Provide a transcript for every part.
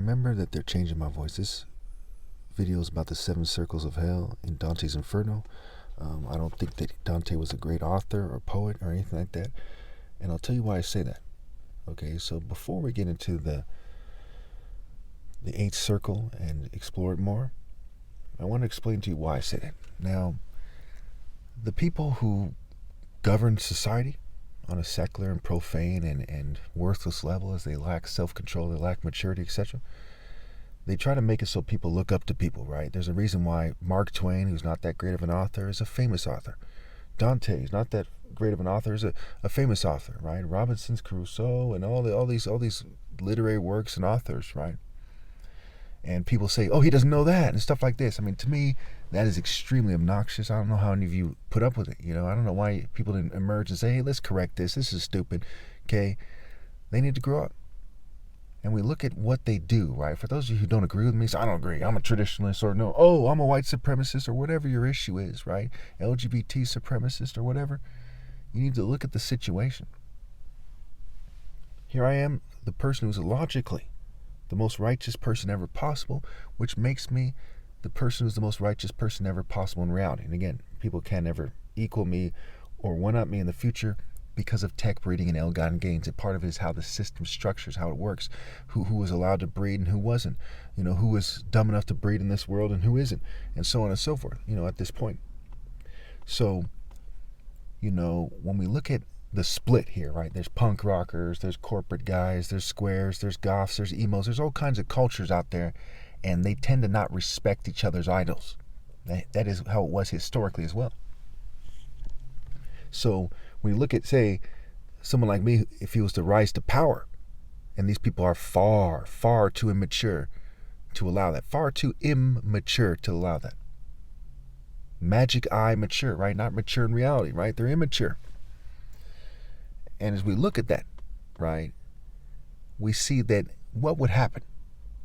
remember that they're changing my voice. This video is about the 7 circles of hell in Dante's Inferno. I don't think that Dante was a great author or poet or anything like that. And I'll tell you why I say that. Okay, so before we get into the 8th circle and explore it more, I want to explain to you why I say that. Now, the people who govern society on a secular and profane and worthless level, as they lack self-control, they lack maturity, etc., they try to make it so people look up to people, right? There's a reason why Mark Twain, who's not that great of an author, is a famous author. Dante, who's not that great of an author, is a famous author, right? Robinson's Crusoe and all these literary works and authors, right? And people say, oh, he doesn't know that and stuff like this. I mean, to me, that is extremely obnoxious. I don't know how any of you put up with it. I don't know why people didn't emerge and say, hey, let's correct this. This is stupid. Okay? They need to grow up. And we look at what they do, right? For those of you who don't agree with me, say, I don't agree. I'm a traditionalist, or no, oh, I'm a white supremacist, or whatever your issue is, right? LGBT supremacist or whatever. You need to look at the situation. Here I am, the person who's logically the most righteous person ever possible, which makes me the person who's the most righteous person ever possible in reality. And again, people can never equal me or one-up me in the future because of tech breeding and ill-gotten gains. And part of it is how the system structures, how it works, who was allowed to breed and who wasn't, who was dumb enough to breed in this world and who isn't, and so on and so forth, at this point. So, when we look at the split here, right? There's punk rockers, there's corporate guys, there's squares, there's goths, there's emos, there's all kinds of cultures out there, and they tend to not respect each other's idols. That is how it was historically as well. So when you look at, say, someone like me, if he was to rise to power, and these people are far, far too immature to allow that, far too immature to allow that. Magic eye mature, right? Not mature in reality, right? They're immature. And as we look at that, right, we see that what would happen?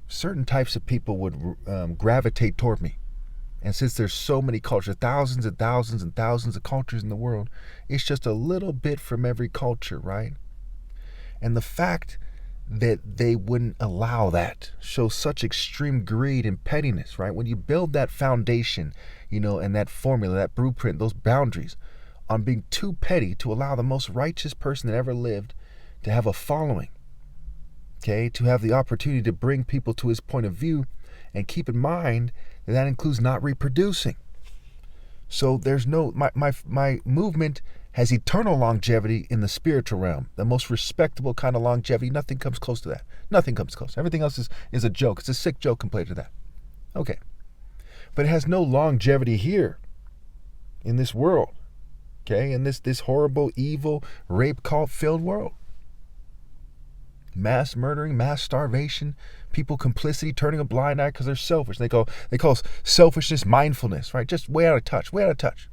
Certain types of people would gravitate toward me. And since there's so many cultures, thousands and thousands and thousands of cultures in the world, it's just a little bit from every culture, right? And the fact that they wouldn't allow that shows such extreme greed and pettiness, right? When you build that foundation, and that formula, that blueprint, those boundaries on being too petty to allow the most righteous person that ever lived to have a following, okay, to have the opportunity to bring people to his point of view, and keep in mind that includes not reproducing. So there's my movement has eternal longevity in the spiritual realm, the most respectable kind of longevity. Nothing comes close to that. Nothing comes close. Everything else is a joke. It's a sick joke compared to that. Okay. But it has no longevity here in this world. Okay, in this horrible, evil, rape cult-filled world. Mass murdering, mass starvation, people complicity, turning a blind eye because they're selfish. They call selfishness mindfulness, right? Just way out of touch, way out of touch.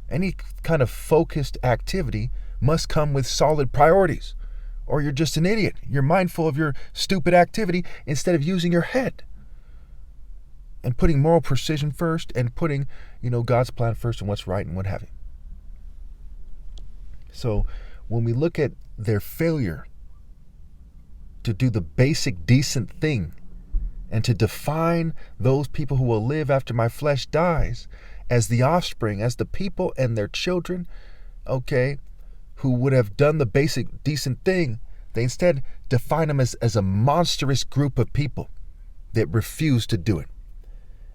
Any kind of focused activity must come with solid priorities, or you're just an idiot. You're mindful of your stupid activity instead of using your head and putting moral precision first and putting, God's plan first and what's right and what have you. So when we look at their failure to do the basic decent thing and to define those people who will live after my flesh dies as the offspring, as the people and their children, okay, who would have done the basic decent thing, they instead define them as a monstrous group of people that refuse to do it.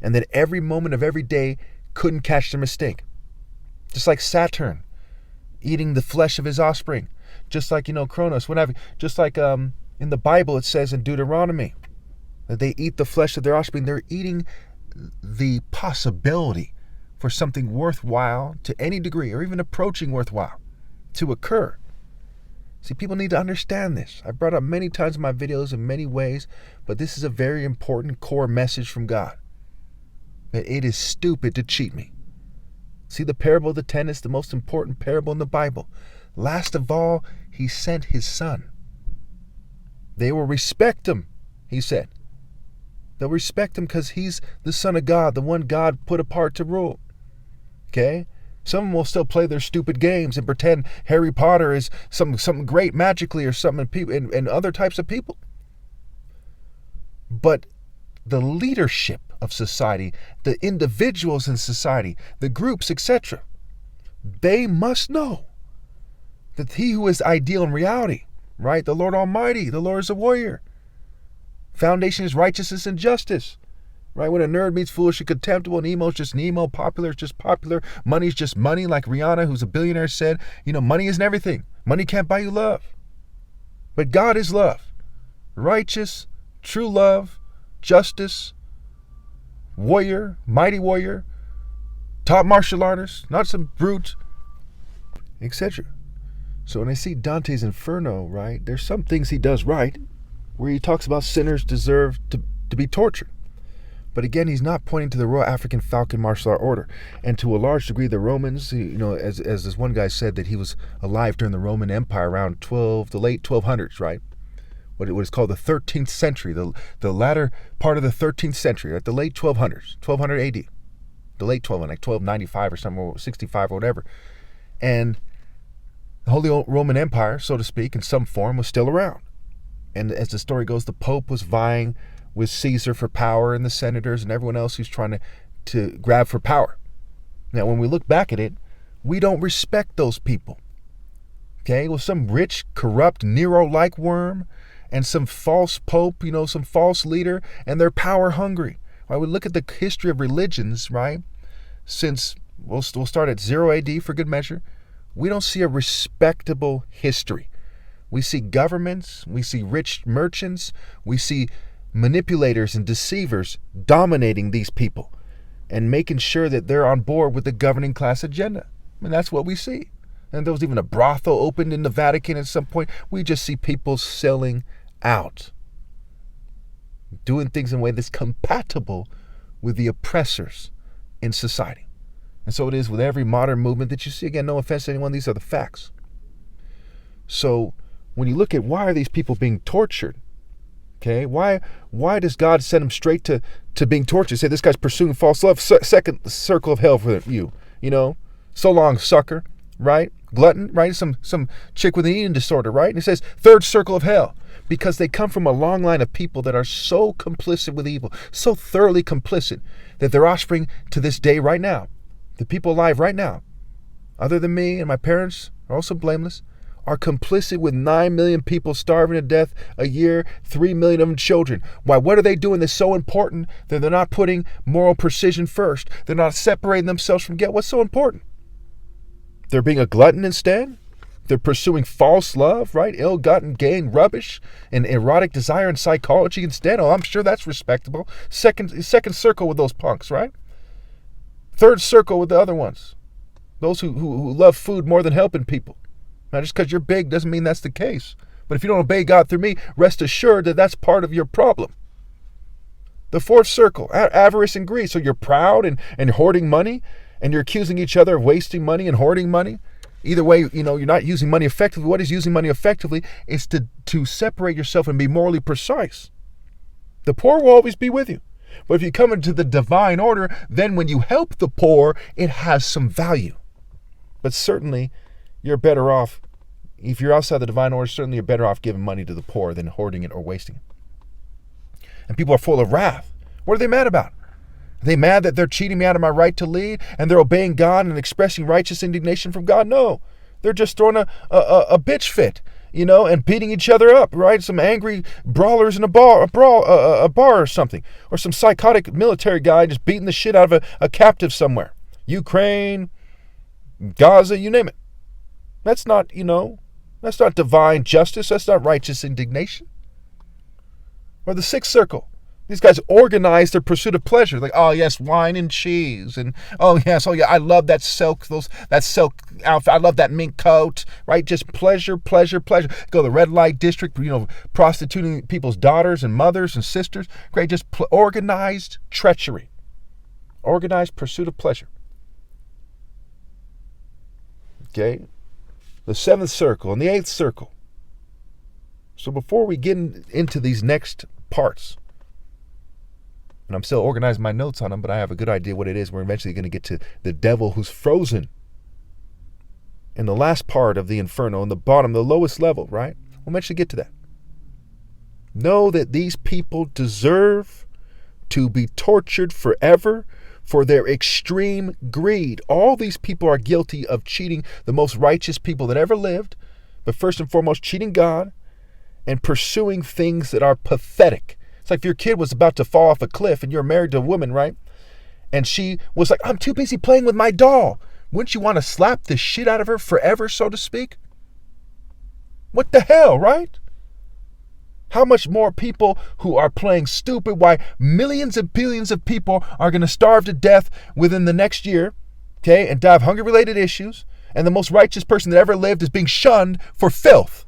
And that every moment of every day couldn't catch their mistake. Just like Saturn eating the flesh of his offspring, just like Kronos, whatever, just like in the Bible it says in Deuteronomy that they eat the flesh of their offspring. They're eating the possibility for something worthwhile to any degree, or even approaching worthwhile, to occur. See, people need to understand this. I brought up many times in my videos in many ways, but this is a very important core message from God. That it is stupid to cheat me. See, the parable of the tenants, the most important parable in the Bible. Last of all, he sent his son. They will respect him, he said. They'll respect him because he's the Son of God, the one God put apart to rule. Okay? Some of them will still play their stupid games and pretend Harry Potter is something great magically or something, and other types of people. but the leadership of society, the individuals in society, the groups, etc., they must know that he who is ideal in reality, right? The Lord Almighty, the Lord is a warrior. Foundation is righteousness and justice, right? When a nerd meets foolish and contemptible, Nemo's just Nemo, popular is just popular, money's just money, like Rihanna, who's a billionaire, said, money isn't everything. Money can't buy you love. But God is love. Righteous, true love, justice, warrior, mighty warrior, top martial artist, not some brute, etc. So when I see Dante's Inferno, right, there's some things he does right, where he talks about sinners deserve to be tortured. But again, he's not pointing to the Royal African Falcon Martial Art Order. And to a large degree, the Romans, as this one guy said, that he was alive during the Roman Empire around the late 1200s, right? What is called the 13th century, the latter part of the 13th century, right? The late 1200s, 1200 AD, the late 1200, like 1295 or something, or 65 or whatever. And the Holy Roman Empire, so to speak, in some form, was still around. And as the story goes, the Pope was vying with Caesar for power, and the senators and everyone else who's trying to grab for power. Now, when we look back at it, we don't respect those people. Okay? Well, some rich, corrupt, Nero-like worm and some false pope, some false leader, and they're power hungry. Right? We look at the history of religions, right? Since, we'll start at 0 AD for good measure, we don't see a respectable history. We see governments, we see rich merchants, we see manipulators and deceivers dominating these people and making sure that they're on board with the governing class agenda. I mean, that's what we see. And there was even a brothel opened in the Vatican at some point. We just see people selling out, doing things in a way that's compatible with the oppressors in society. And so it is with every modern movement that you see. Again, no offense to anyone, these are the facts. So when you look at why are these people being tortured, okay, why does God send them straight to being tortured? Say this guy's pursuing false love, second circle of hell for you, so long, sucker, right? Glutton, right? Some chick with an eating disorder, right? And it says third circle of hell, because they come from a long line of people that are so complicit with evil, so thoroughly complicit that their offspring to this day right now, the people alive right now, other than me and my parents are also blameless, are complicit with 9 million people starving to death a year, 3 million of them children. Why? What are they doing that's so important that they're not putting moral precision first? They're not separating themselves from what's so important? They're being a glutton instead. They're pursuing false love, right? Ill-gotten gain, rubbish, and erotic desire and psychology instead. Oh, I'm sure that's respectable. Second circle with those punks, right? Third circle with the other ones. Those who love food more than helping people. Now, just because you're big doesn't mean that's the case. But if you don't obey God through me, rest assured that that's part of your problem. The fourth circle, avarice and greed. So you're proud and hoarding money, and you're accusing each other of wasting money and hoarding money. Either way, you're not using money effectively. What is using money effectively is to separate yourself and be morally precise. The poor will always be with you. But if you come into the divine order, then when you help the poor, it has some value. But certainly, you're better off, if you're outside the divine order, certainly you're better off giving money to the poor than hoarding it or wasting it. And people are full of wrath. What are they mad about? Are they mad that they're cheating me out of my right to lead and they're obeying God and expressing righteous indignation from God? No. They're just throwing a bitch fit, and beating each other up, right? Some angry brawlers in a bar or something. Or some psychotic military guy just beating the shit out of a captive somewhere. Ukraine, Gaza, you name it. That's not divine justice. That's not righteous indignation. Or the sixth circle. These guys organize their pursuit of pleasure. Like, oh yes, wine and cheese. And oh yeah, I love that silk outfit. I love that mink coat. Right? Just pleasure, pleasure, pleasure. Go to the red light district, prostituting people's daughters and mothers and sisters. Great, just organized treachery. Organized pursuit of pleasure. Okay? The seventh circle and the eighth circle. So before we get into these next parts, and I'm still organizing my notes on them, but I have a good idea what it is. We're eventually going to get to the devil who's frozen in the last part of the inferno, in the bottom, the lowest level, right? We'll eventually get to that. Know that these people deserve to be tortured forever for their extreme greed. All these people are guilty of cheating the most righteous people that ever lived, but first and foremost, cheating God and pursuing things that are pathetic. It's like if your kid was about to fall off a cliff and you're married to a woman, right? And she was like, I'm too busy playing with my doll. Wouldn't you want to slap the shit out of her forever, so to speak? What the hell, right? How much more people who are playing stupid, why millions and billions of people are going to starve to death within the next year, okay, and die of hunger-related issues, and the most righteous person that ever lived is being shunned for filth.